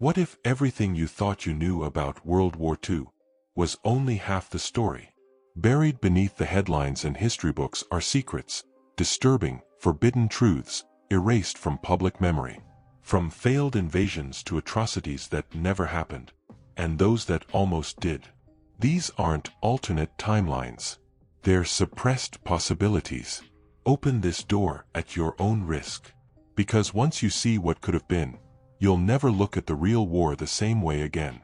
What if everything you thought you knew about World War II was only half the story? Buried beneath the headlines and history books are secrets, disturbing, forbidden truths, erased from public memory. From failed invasions to atrocities that never happened, and those that almost did. These aren't alternate timelines. They're suppressed possibilities. Open this door at your own risk. Because once you see what could have been, you'll never look at the real war the same way again.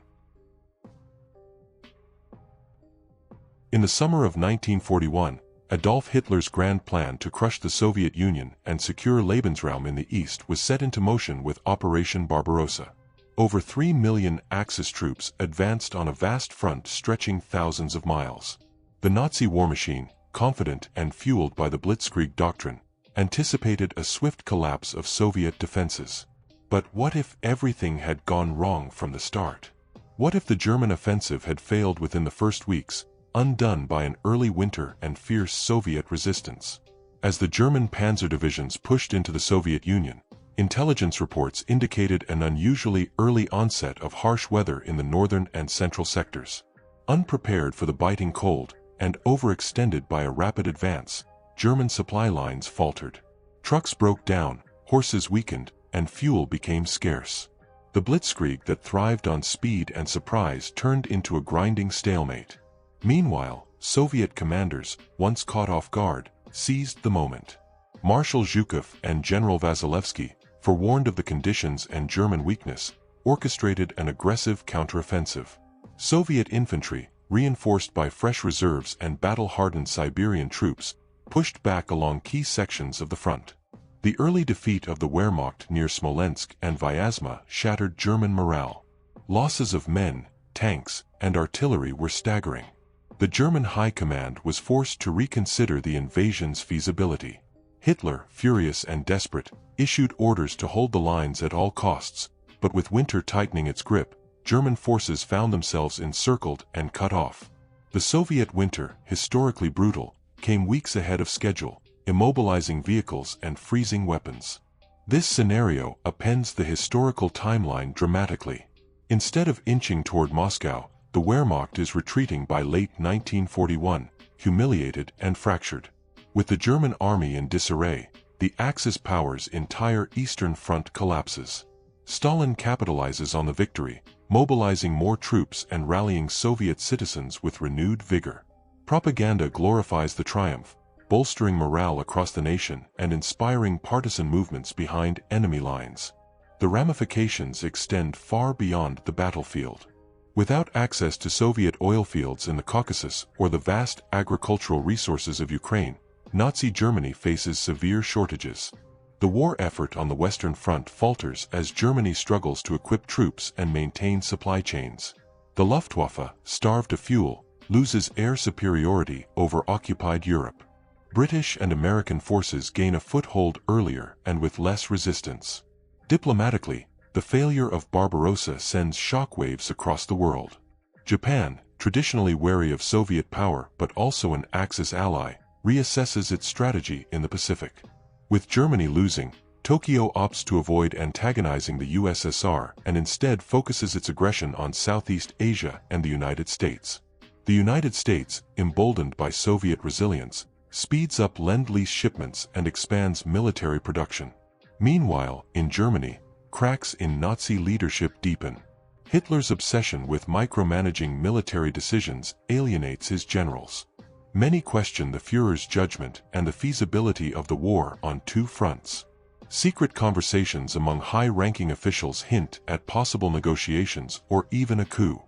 In the summer of 1941, Adolf Hitler's grand plan to crush the Soviet Union and secure Lebensraum in the East was set into motion with Operation Barbarossa. Over 3 million Axis troops advanced on a vast front stretching thousands of miles. The Nazi war machine, confident and fueled by the Blitzkrieg doctrine, anticipated a swift collapse of Soviet defenses. But what if everything had gone wrong from the start? What if the German offensive had failed within the first weeks, undone by an early winter and fierce Soviet resistance? As the German panzer divisions pushed into the Soviet Union, intelligence reports indicated an unusually early onset of harsh weather in the northern and central sectors. Unprepared for the biting cold, and overextended by a rapid advance, German supply lines faltered. Trucks broke down, horses weakened, and fuel became scarce. The Blitzkrieg that thrived on speed and surprise turned into a grinding stalemate. Meanwhile, Soviet commanders, once caught off guard, seized the moment. Marshal Zhukov and General Vasilevsky, forewarned of the conditions and German weakness, orchestrated an aggressive counteroffensive. Soviet infantry, reinforced by fresh reserves and battle-hardened Siberian troops, pushed back along key sections of the front. The early defeat of the Wehrmacht near Smolensk and Vyazma shattered German morale. Losses of men, tanks, and artillery were staggering. The German High Command was forced to reconsider the invasion's feasibility. Hitler, furious and desperate, issued orders to hold the lines at all costs, but with winter tightening its grip, German forces found themselves encircled and cut off. The Soviet winter, historically brutal, came weeks ahead of schedule, immobilizing vehicles and freezing weapons. This scenario upends the historical timeline dramatically. Instead of inching toward Moscow, the Wehrmacht is retreating by late 1941, humiliated and fractured. With the German army in disarray, the Axis powers' entire Eastern Front collapses. Stalin capitalizes on the victory, mobilizing more troops and rallying Soviet citizens with renewed vigor. Propaganda glorifies the triumph, bolstering morale across the nation and inspiring partisan movements behind enemy lines. The ramifications extend far beyond the battlefield. Without access to Soviet oil fields in the Caucasus or the vast agricultural resources of Ukraine, Nazi Germany faces severe shortages. The war effort on the Western Front falters as Germany struggles to equip troops and maintain supply chains. The Luftwaffe, starved of fuel, loses air superiority over occupied Europe. British and American forces gain a foothold earlier and with less resistance. Diplomatically, the failure of Barbarossa sends shockwaves across the world. Japan, traditionally wary of Soviet power but also an Axis ally, reassesses its strategy in the Pacific. With Germany losing, Tokyo opts to avoid antagonizing the USSR and instead focuses its aggression on Southeast Asia and the United States. The United States, emboldened by Soviet resilience, speeds up Lend-Lease shipments and expands military production. Meanwhile, in Germany, cracks in Nazi leadership deepen. Hitler's obsession with micromanaging military decisions alienates his generals. Many question the Führer's judgment and the feasibility of the war on two fronts. Secret conversations among high-ranking officials hint at possible negotiations or even a coup.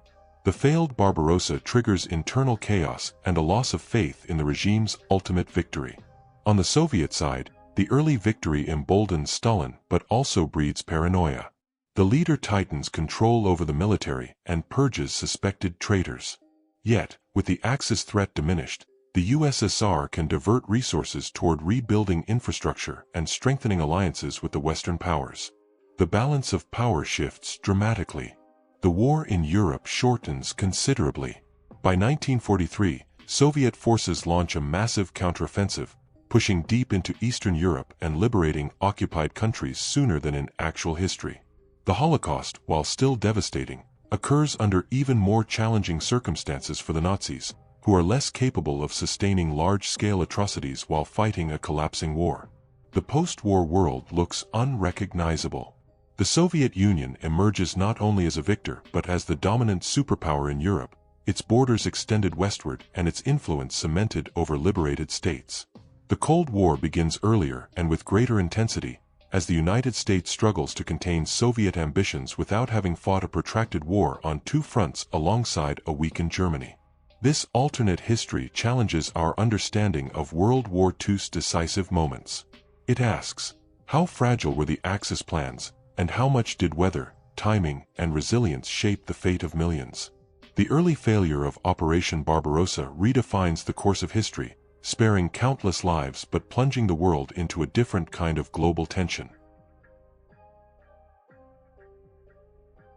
The failed Barbarossa triggers internal chaos and a loss of faith in the regime's ultimate victory. On the Soviet side, the early victory emboldens Stalin but also breeds paranoia. The leader tightens control over the military and purges suspected traitors. Yet, with the Axis threat diminished, the USSR can divert resources toward rebuilding infrastructure and strengthening alliances with the Western powers. The balance of power shifts dramatically. The war in Europe shortens considerably. By 1943, Soviet forces launch a massive counteroffensive, pushing deep into Eastern Europe and liberating occupied countries sooner than in actual history. The Holocaust, while still devastating, occurs under even more challenging circumstances for the Nazis, who are less capable of sustaining large-scale atrocities while fighting a collapsing war. The post-war world looks unrecognizable. The Soviet Union emerges not only as a victor but as the dominant superpower in Europe, its borders extended westward and its influence cemented over liberated states. The Cold War begins earlier and with greater intensity, as the United States struggles to contain Soviet ambitions without having fought a protracted war on two fronts alongside a weakened Germany. This alternate history challenges our understanding of World War II's decisive moments. It asks, how fragile were the Axis plans, and how much did weather, timing, and resilience shape the fate of millions? The early failure of Operation Barbarossa redefines the course of history, sparing countless lives but plunging the world into a different kind of global tension.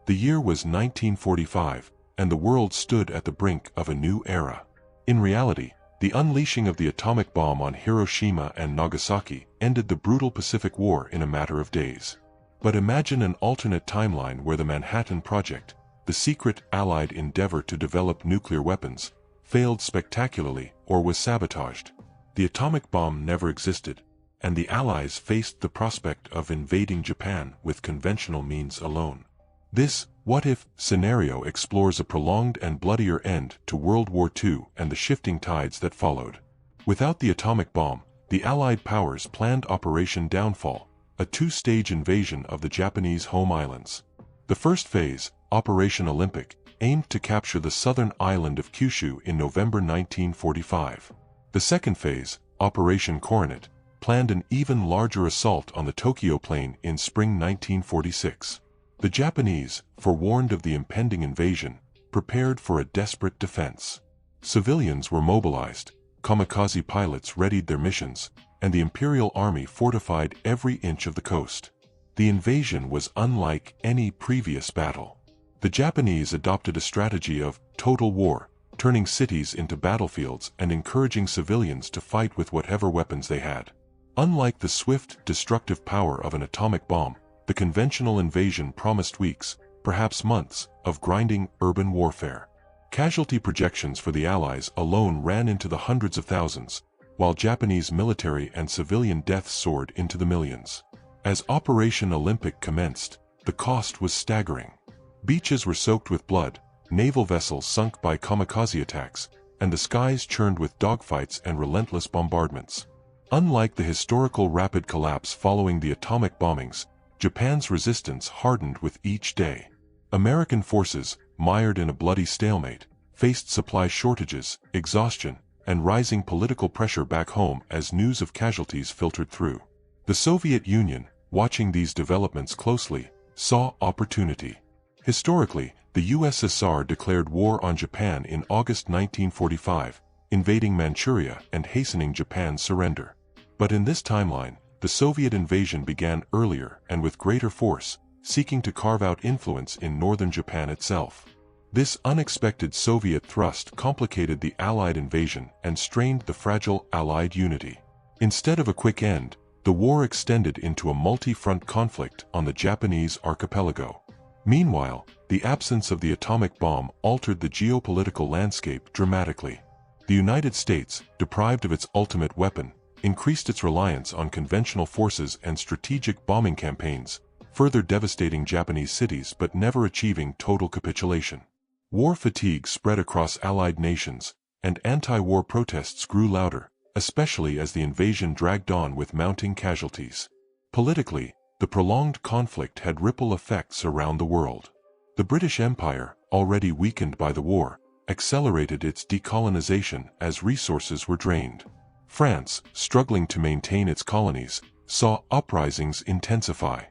The year was 1945, and the world stood at the brink of a new era. In reality, the unleashing of the atomic bomb on Hiroshima and Nagasaki ended the brutal Pacific War in a matter of days. But imagine an alternate timeline where the Manhattan Project, the secret Allied endeavor to develop nuclear weapons, failed spectacularly or was sabotaged. The atomic bomb never existed, and the Allies faced the prospect of invading Japan with conventional means alone. This what-if scenario explores a prolonged and bloodier end to World War II and the shifting tides that followed. Without the atomic bomb, the Allied powers planned Operation Downfall, a two-stage invasion of the Japanese home islands. The first phase, Operation Olympic, aimed to capture the southern island of Kyushu in November 1945. The second phase, Operation Coronet, planned an even larger assault on the Tokyo plain in spring 1946. The Japanese, forewarned of the impending invasion, prepared for a desperate defense. Civilians were mobilized, kamikaze pilots readied their missions, and the Imperial Army fortified every inch of the coast. The invasion was unlike any previous battle. The Japanese adopted a strategy of total war, turning cities into battlefields and encouraging civilians to fight with whatever weapons they had. Unlike the swift, destructive power of an atomic bomb, the conventional invasion promised weeks, perhaps months, of grinding urban warfare. Casualty projections for the Allies alone ran into the hundreds of thousands, while Japanese military and civilian deaths soared into the millions. As Operation Olympic commenced, the cost was staggering. Beaches were soaked with blood, naval vessels sunk by kamikaze attacks, and the skies churned with dogfights and relentless bombardments. Unlike the historical rapid collapse following the atomic bombings, Japan's resistance hardened with each day. American forces, mired in a bloody stalemate, faced supply shortages, exhaustion, and rising political pressure back home as news of casualties filtered through. The Soviet Union, watching these developments closely, saw opportunity. Historically, the USSR declared war on Japan in August 1945, invading Manchuria and hastening Japan's surrender. But in this timeline, the Soviet invasion began earlier and with greater force, seeking to carve out influence in northern Japan itself. This unexpected Soviet thrust complicated the Allied invasion and strained the fragile Allied unity. Instead of a quick end, the war extended into a multi-front conflict on the Japanese archipelago. Meanwhile, the absence of the atomic bomb altered the geopolitical landscape dramatically. The United States, deprived of its ultimate weapon, increased its reliance on conventional forces and strategic bombing campaigns, further devastating Japanese cities but never achieving total capitulation. War fatigue spread across Allied nations, and anti-war protests grew louder, especially as the invasion dragged on with mounting casualties. Politically, the prolonged conflict had ripple effects around the world. The British Empire, already weakened by the war, accelerated its decolonization as resources were drained. France, struggling to maintain its colonies, saw uprisings intensify.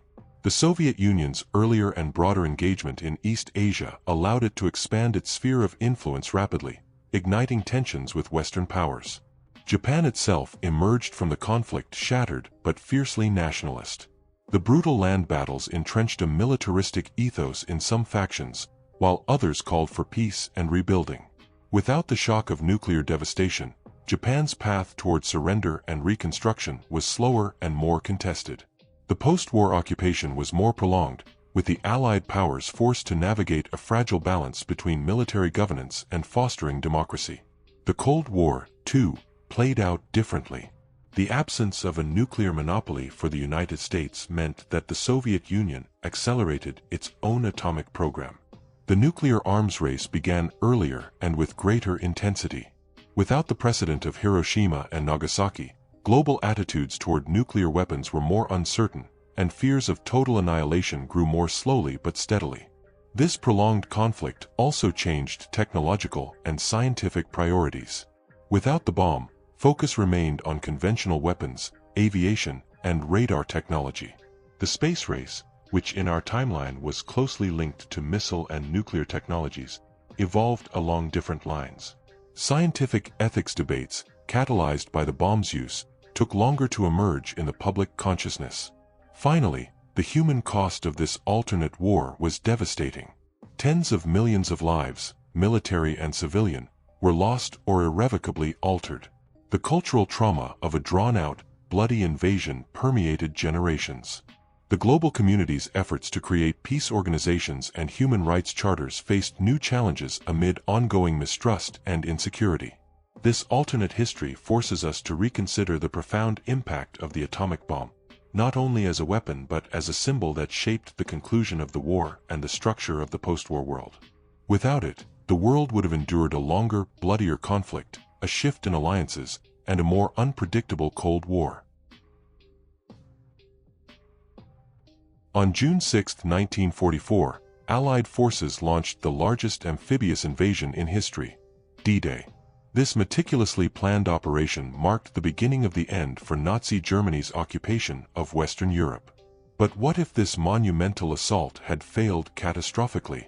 The Soviet Union's earlier and broader engagement in East Asia allowed it to expand its sphere of influence rapidly, igniting tensions with Western powers. Japan itself emerged from the conflict shattered but fiercely nationalist. The brutal land battles entrenched a militaristic ethos in some factions, while others called for peace and rebuilding. Without the shock of nuclear devastation, Japan's path toward surrender and reconstruction was slower and more contested. The post-war occupation was more prolonged, with the Allied powers forced to navigate a fragile balance between military governance and fostering democracy. The Cold War, too, played out differently. The absence of a nuclear monopoly for the United States meant that the Soviet Union accelerated its own atomic program. The nuclear arms race began earlier and with greater intensity. Without the precedent of Hiroshima and Nagasaki, global attitudes toward nuclear weapons were more uncertain, and fears of total annihilation grew more slowly but steadily. This prolonged conflict also changed technological and scientific priorities. Without the bomb, focus remained on conventional weapons, aviation, and radar technology. The space race, which in our timeline was closely linked to missile and nuclear technologies, evolved along different lines. Scientific ethics debates, catalyzed by the bomb's use, took longer to emerge in the public consciousness. Finally, the human cost of this alternate war was devastating. Tens of millions of lives, military and civilian, were lost or irrevocably altered. The cultural trauma of a drawn-out, bloody invasion permeated generations. The global community's efforts to create peace organizations and human rights charters faced new challenges amid ongoing mistrust and insecurity. This alternate history forces us to reconsider the profound impact of the atomic bomb, not only as a weapon but as a symbol that shaped the conclusion of the war and the structure of the post-war world. Without it, the world would have endured a longer, bloodier conflict, a shift in alliances, and a more unpredictable Cold War. On June 6, 1944, Allied forces launched the largest amphibious invasion in history, D-Day. This meticulously planned operation marked the beginning of the end for Nazi Germany's occupation of Western Europe. But what if this monumental assault had failed catastrophically?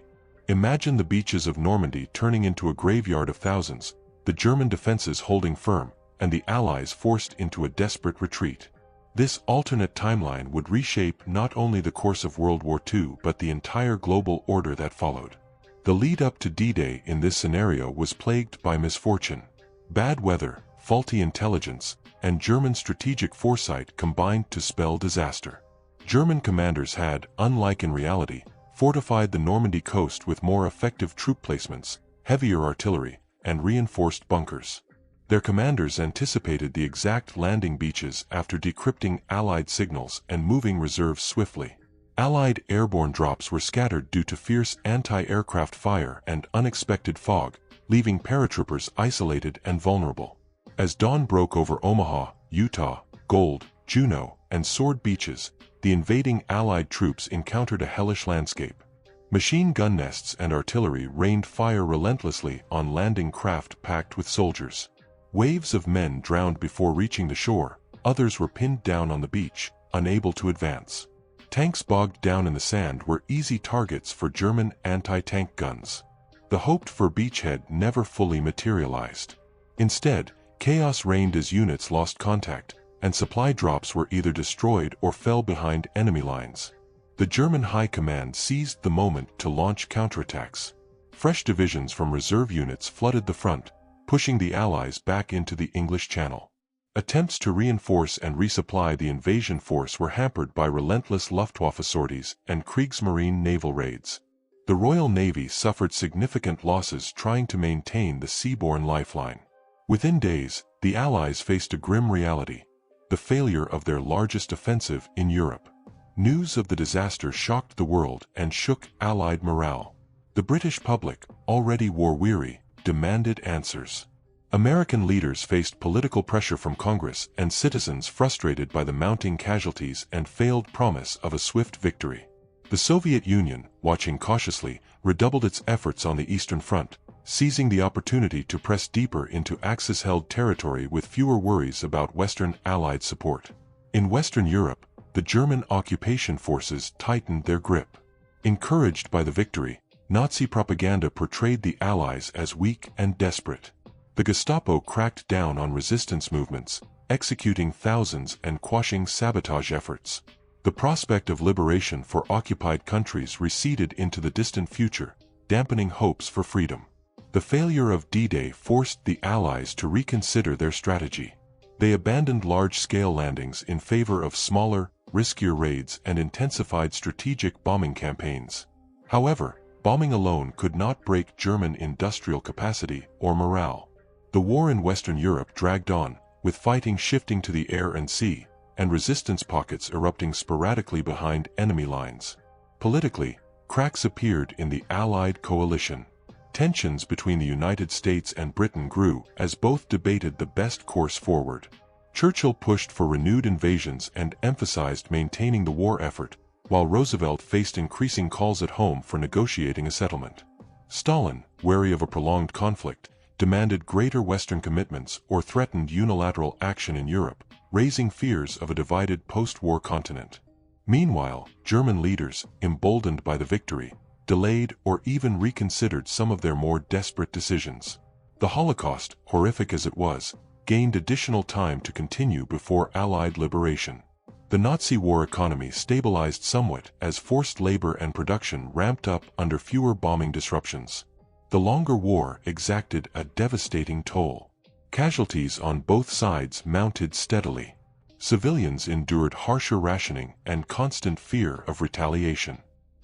Imagine the beaches of Normandy turning into a graveyard of thousands, the German defenses holding firm, and the Allies forced into a desperate retreat. This alternate timeline would reshape not only the course of World War II but the entire global order that followed. The lead-up to D-Day in this scenario was plagued by misfortune. Bad weather, faulty intelligence, and German strategic foresight combined to spell disaster. German commanders had, unlike in reality, fortified the Normandy coast with more effective troop placements, heavier artillery, and reinforced bunkers. Their commanders anticipated the exact landing beaches after decrypting Allied signals and moving reserves swiftly. Allied airborne drops were scattered due to fierce anti-aircraft fire and unexpected fog, leaving paratroopers isolated and vulnerable. As dawn broke over Omaha, Utah, Gold, Juneau, and Sword beaches, the invading Allied troops encountered a hellish landscape. Machine gun nests and artillery rained fire relentlessly on landing craft packed with soldiers. Waves of men drowned before reaching the shore, others were pinned down on the beach, unable to advance. Tanks bogged down in the sand were easy targets for German anti-tank guns. The hoped-for beachhead never fully materialized. Instead, chaos reigned as units lost contact, and supply drops were either destroyed or fell behind enemy lines. The German High Command seized the moment to launch counterattacks. Fresh divisions from reserve units flooded the front, pushing the Allies back into the English Channel. Attempts to reinforce and resupply the invasion force were hampered by relentless Luftwaffe sorties and Kriegsmarine naval raids. The Royal Navy suffered significant losses trying to maintain the seaborne lifeline. Within days, the Allies faced a grim reality: the failure of their largest offensive in Europe. News of the disaster shocked the world and shook Allied morale. The British public, already war-weary, demanded answers. American leaders faced political pressure from Congress and citizens frustrated by the mounting casualties and failed promise of a swift victory. The Soviet Union, watching cautiously, redoubled its efforts on the Eastern Front, seizing the opportunity to press deeper into Axis-held territory with fewer worries about Western Allied support. In Western Europe, the German occupation forces tightened their grip. Encouraged by the victory, Nazi propaganda portrayed the Allies as weak and desperate. The Gestapo cracked down on resistance movements, executing thousands and quashing sabotage efforts. The prospect of liberation for occupied countries receded into the distant future, dampening hopes for freedom. The failure of D-Day forced the Allies to reconsider their strategy. They abandoned large-scale landings in favor of smaller, riskier raids and intensified strategic bombing campaigns. However, bombing alone could not break German industrial capacity or morale. The war in Western Europe dragged on, with fighting shifting to the air and sea, and resistance pockets erupting sporadically behind enemy lines. Politically, cracks appeared in the Allied coalition. Tensions between the United States and Britain grew as both debated the best course forward. Churchill pushed for renewed invasions and emphasized maintaining the war effort, while Roosevelt faced increasing calls at home for negotiating a settlement. Stalin, wary of a prolonged conflict, demanded greater Western commitments or threatened unilateral action in Europe, raising fears of a divided post-war continent. Meanwhile, German leaders, emboldened by the victory, delayed or even reconsidered some of their more desperate decisions. The Holocaust, horrific as it was, gained additional time to continue before Allied liberation. The Nazi war economy stabilized somewhat as forced labor and production ramped up under fewer bombing disruptions. The longer war exacted a devastating toll. Casualties on both sides mounted steadily. Civilians endured harsher rationing and constant fear of retaliation.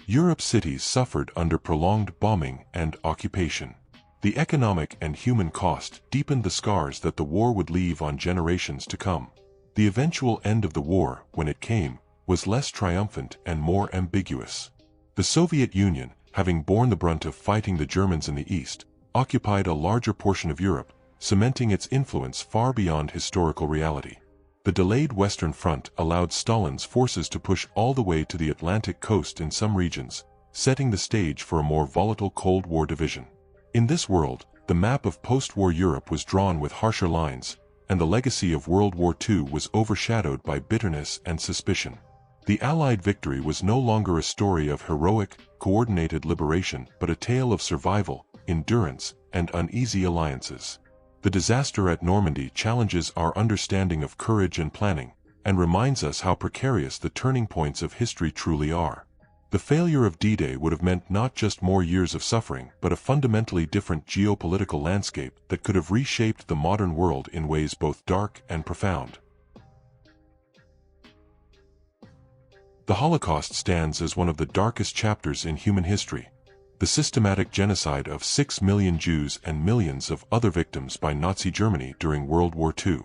Europe's cities suffered under prolonged bombing and occupation. The economic and human cost deepened the scars that the war would leave on generations to come. The eventual end of the war, when it came, was less triumphant and more ambiguous. The Soviet Union, having borne the brunt of fighting the Germans in the East, occupied a larger portion of Europe, cementing its influence far beyond historical reality. The delayed Western Front allowed Stalin's forces to push all the way to the Atlantic coast in some regions, setting the stage for a more volatile Cold War division. In this world, the map of post-war Europe was drawn with harsher lines, and the legacy of World War II was overshadowed by bitterness and suspicion. The Allied victory was no longer a story of heroic, coordinated liberation but a tale of survival, endurance, and uneasy alliances. The disaster at Normandy challenges our understanding of courage and planning, and reminds us how precarious the turning points of history truly are. The failure of D-Day would have meant not just more years of suffering but a fundamentally different geopolitical landscape that could have reshaped the modern world in ways both dark and profound. The Holocaust stands as one of the darkest chapters in human history. The systematic genocide of 6 million Jews and millions of other victims by Nazi Germany during World War II.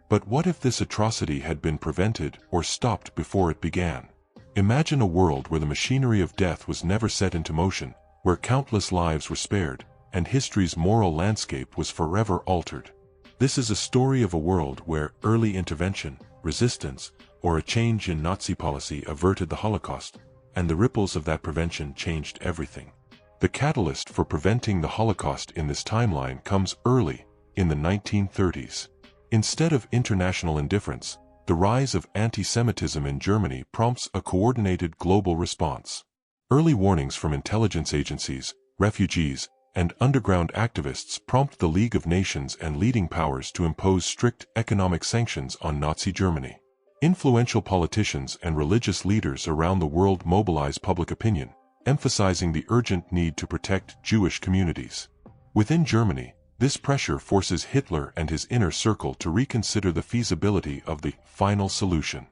But what if this atrocity had been prevented or stopped before it began? Imagine a world where the machinery of death was never set into motion, where countless lives were spared, and history's moral landscape was forever altered. This is a story of a world where early intervention, resistance, or a change in Nazi policy averted the Holocaust, and the ripples of that prevention changed everything. The catalyst for preventing the Holocaust in this timeline comes early, in the 1930s. Instead of international indifference, the rise of anti-Semitism in Germany prompts a coordinated global response. Early warnings from intelligence agencies, refugees, and underground activists prompt the League of Nations and leading powers to impose strict economic sanctions on Nazi Germany. Influential politicians and religious leaders around the world mobilize public opinion, emphasizing the urgent need to protect Jewish communities. Within Germany, this pressure forces Hitler and his inner circle to reconsider the feasibility of the final solution.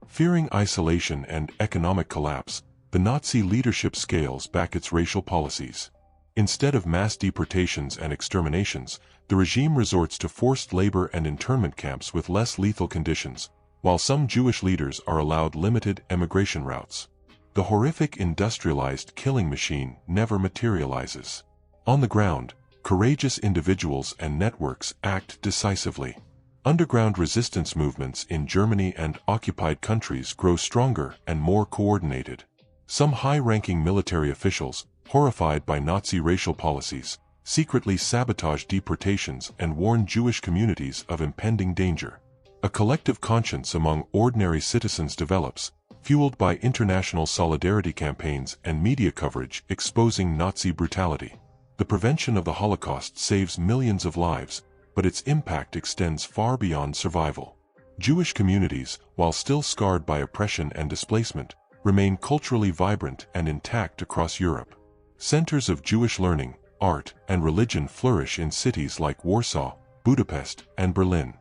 Fearing isolation and economic collapse, the Nazi leadership scales back its racial policies. Instead of mass deportations and exterminations, the regime resorts to forced labor and internment camps with less lethal conditions, while some Jewish leaders are allowed limited emigration routes. The horrific industrialized killing machine never materializes. On the ground, courageous individuals and networks act decisively. Underground resistance movements in Germany and occupied countries grow stronger and more coordinated. Some high-ranking military officials, horrified by Nazi racial policies, secretly sabotage deportations and warn Jewish communities of impending danger. A collective conscience among ordinary citizens develops, fueled by international solidarity campaigns and media coverage exposing Nazi brutality. The prevention of the Holocaust saves millions of lives, but its impact extends far beyond survival. Jewish communities, while still scarred by oppression and displacement, remain culturally vibrant and intact across Europe. Centers of Jewish learning, art, and religion flourish in cities like Warsaw, Budapest, and Berlin.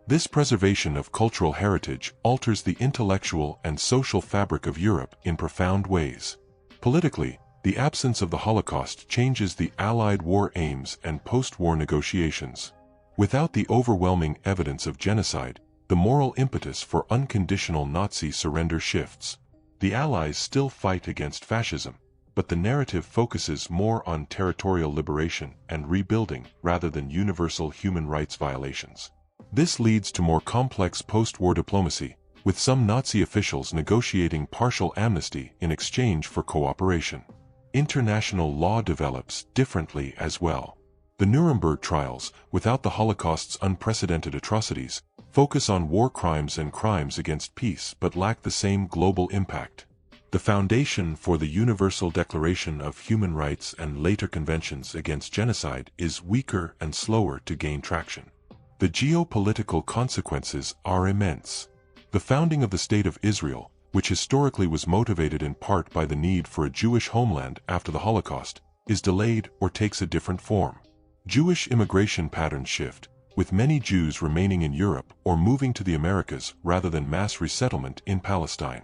This preservation of cultural heritage alters the intellectual and social fabric of Europe in profound ways. Politically, the absence of the Holocaust changes the Allied war aims and post-war negotiations. Without the overwhelming evidence of genocide, the moral impetus for unconditional Nazi surrender shifts. The Allies still fight against fascism, but the narrative focuses more on territorial liberation and rebuilding rather than universal human rights violations. This leads to more complex post-war diplomacy, with some Nazi officials negotiating partial amnesty in exchange for cooperation. International law develops differently as well. The Nuremberg trials, without the Holocaust's unprecedented atrocities, focus on war crimes and crimes against peace but lack the same global impact. The foundation for the Universal Declaration of Human Rights and later conventions against genocide is weaker and slower to gain traction. The geopolitical consequences are immense. The founding of the State of Israel, which historically was motivated in part by the need for a Jewish homeland after the Holocaust, is delayed or takes a different form. Jewish immigration patterns shift, with many Jews remaining in Europe or moving to the Americas rather than mass resettlement in Palestine.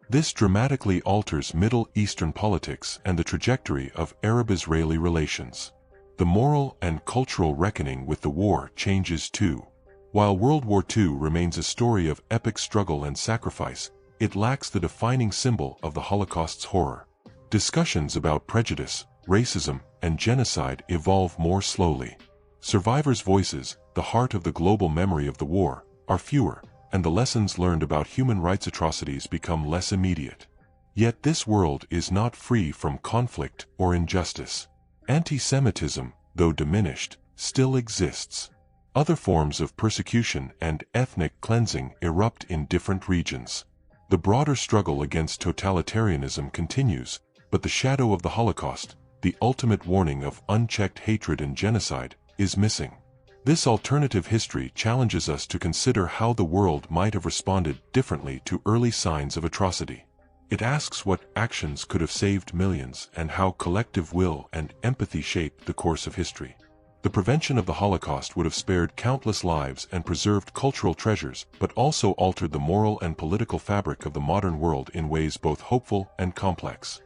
This dramatically alters Middle Eastern politics and the trajectory of Arab-Israeli relations. The moral and cultural reckoning with the war changes too. While World War II remains a story of epic struggle and sacrifice, it lacks the defining symbol of the Holocaust's horror. Discussions about prejudice, racism, and genocide evolve more slowly. Survivors' voices, the heart of the global memory of the war, are fewer, and the lessons learned about human rights atrocities become less immediate. Yet this world is not free from conflict or injustice. Anti-Semitism, though diminished, still exists. Other forms of persecution and ethnic cleansing erupt in different regions. The broader struggle against totalitarianism continues, but the shadow of the Holocaust, the ultimate warning of unchecked hatred and genocide, is missing. This alternative history challenges us to consider how the world might have responded differently to early signs of atrocity. It asks what actions could have saved millions and how collective will and empathy shaped the course of history. The prevention of the Holocaust would have spared countless lives and preserved cultural treasures, but also altered the moral and political fabric of the modern world in ways both hopeful and complex.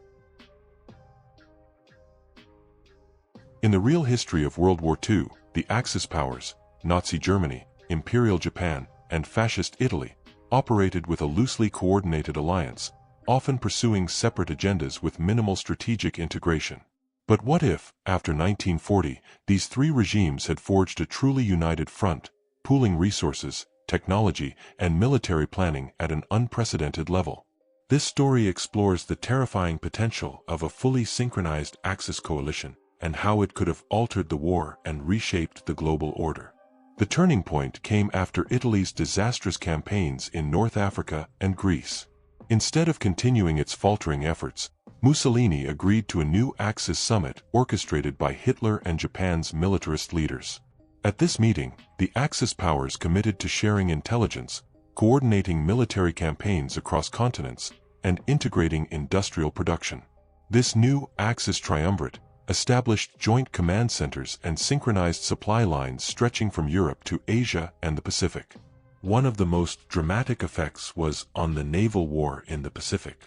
In the real history of World War II, the Axis powers, Nazi Germany, Imperial Japan, and Fascist Italy, operated with a loosely coordinated alliance, often pursuing separate agendas with minimal strategic integration. But what if, after 1940, these three regimes had forged a truly united front, pooling resources, technology, and military planning at an unprecedented level? This story explores the terrifying potential of a fully synchronized Axis coalition and how it could have altered the war and reshaped the global order. The turning point came after Italy's disastrous campaigns in North Africa and Greece. Instead of continuing its faltering efforts, Mussolini agreed to a new Axis summit orchestrated by Hitler and Japan's militarist leaders. At this meeting, the Axis powers committed to sharing intelligence, coordinating military campaigns across continents, and integrating industrial production. This new Axis triumvirate established joint command centers and synchronized supply lines stretching from Europe to Asia and the Pacific. One of the most dramatic effects was on the naval war in the Pacific.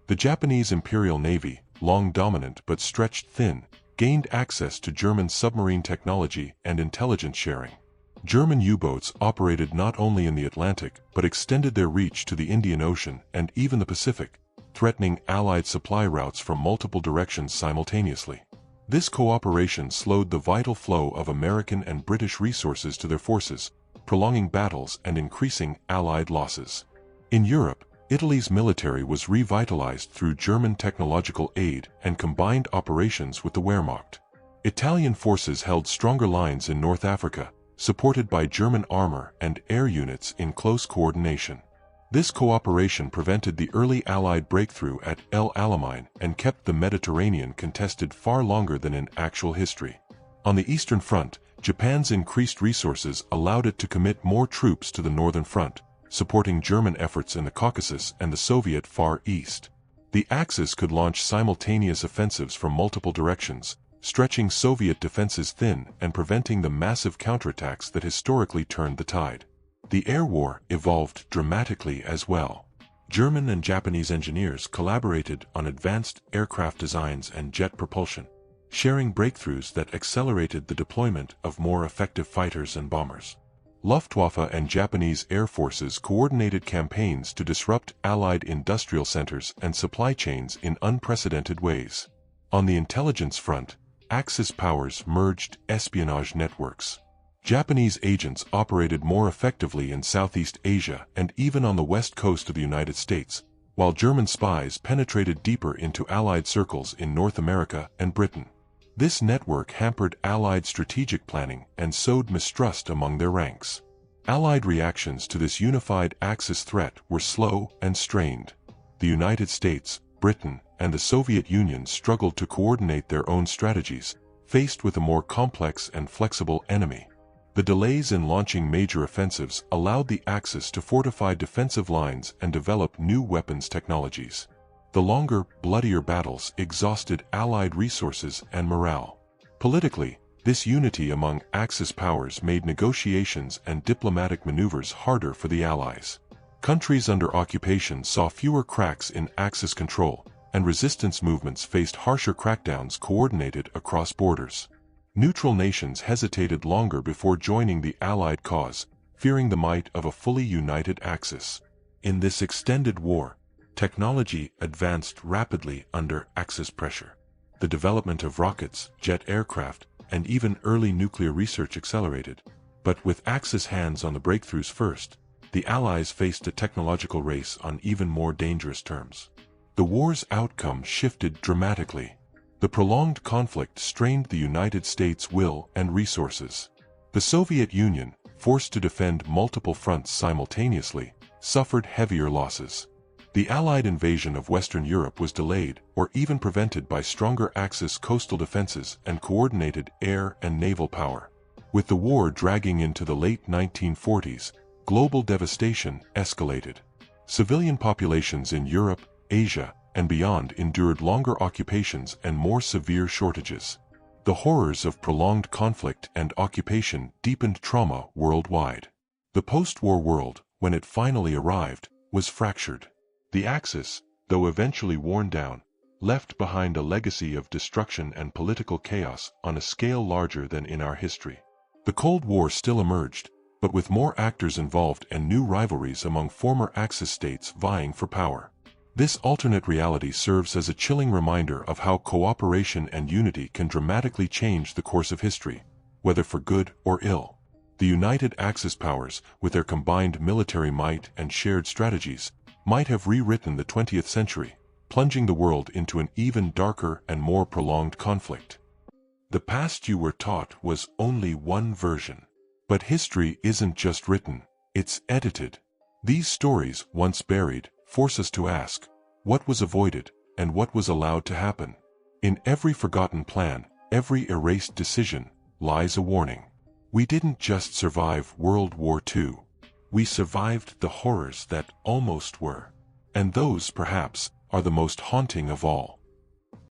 The Japanese Imperial Navy, long dominant but stretched thin, gained access to German submarine technology and intelligence sharing. German U-boats operated not only in the Atlantic but extended their reach to the Indian Ocean and even the Pacific, threatening Allied supply routes from multiple directions simultaneously. This cooperation slowed the vital flow of American and British resources to their forces, prolonging battles and increasing Allied losses. In Europe, Italy's military was revitalized through German technological aid and combined operations with the Wehrmacht. Italian forces held stronger lines in North Africa, supported by German armor and air units in close coordination. This cooperation prevented the early Allied breakthrough at El Alamein and kept the Mediterranean contested far longer than in actual history. On the Eastern Front, Japan's increased resources allowed it to commit more troops to the Northern Front, supporting German efforts in the Caucasus and the Soviet Far East. The Axis could launch simultaneous offensives from multiple directions, stretching Soviet defenses thin and preventing the massive counterattacks that historically turned the tide. The air war evolved dramatically as well. German and Japanese engineers collaborated on advanced aircraft designs and jet propulsion, sharing breakthroughs that accelerated the deployment of more effective fighters and bombers. Luftwaffe and Japanese air forces coordinated campaigns to disrupt Allied industrial centers and supply chains in unprecedented ways. On the intelligence front, Axis powers merged espionage networks. Japanese agents operated more effectively in Southeast Asia and even on the west coast of the United States, while German spies penetrated deeper into Allied circles in North America and Britain. This network hampered Allied strategic planning and sowed mistrust among their ranks. Allied reactions to this unified Axis threat were slow and strained. The United States, Britain, and the Soviet Union struggled to coordinate their own strategies, faced with a more complex and flexible enemy. The delays in launching major offensives allowed the Axis to fortify defensive lines and develop new weapons technologies. The longer, bloodier battles exhausted Allied resources and morale. Politically, this unity among Axis powers made negotiations and diplomatic maneuvers harder for the Allies. Countries under occupation saw fewer cracks in Axis control, and resistance movements faced harsher crackdowns coordinated across borders. Neutral nations hesitated longer before joining the Allied cause, fearing the might of a fully united Axis. In this extended war, technology advanced rapidly under Axis pressure. The development of rockets, jet aircraft, and even early nuclear research accelerated. But with Axis hands on the breakthroughs first, the Allies faced a technological race on even more dangerous terms. The war's outcome shifted dramatically. The prolonged conflict strained the United States' will and resources. The Soviet Union, forced to defend multiple fronts simultaneously, suffered heavier losses. The Allied invasion of Western Europe was delayed or even prevented by stronger Axis coastal defenses and coordinated air and naval power. With the war dragging into the late 1940s, global devastation escalated. Civilian populations in Europe, Asia, and beyond endured longer occupations and more severe shortages. The horrors of prolonged conflict and occupation deepened trauma worldwide. The post-war world, when it finally arrived, was fractured. The Axis, though eventually worn down, left behind a legacy of destruction and political chaos on a scale larger than in our history. The Cold War still emerged, but with more actors involved and new rivalries among former Axis states vying for power. This alternate reality serves as a chilling reminder of how cooperation and unity can dramatically change the course of history, whether for good or ill. The united Axis powers, with their combined military might and shared strategies, might have rewritten the 20th century, plunging the world into an even darker and more prolonged conflict. The past you were taught was only one version. But history isn't just written, it's edited. These stories, once buried, force us to ask, what was avoided, and what was allowed to happen? In every forgotten plan, every erased decision, lies a warning. We didn't just survive World War II. We survived the horrors that almost were. And those, perhaps, are the most haunting of all.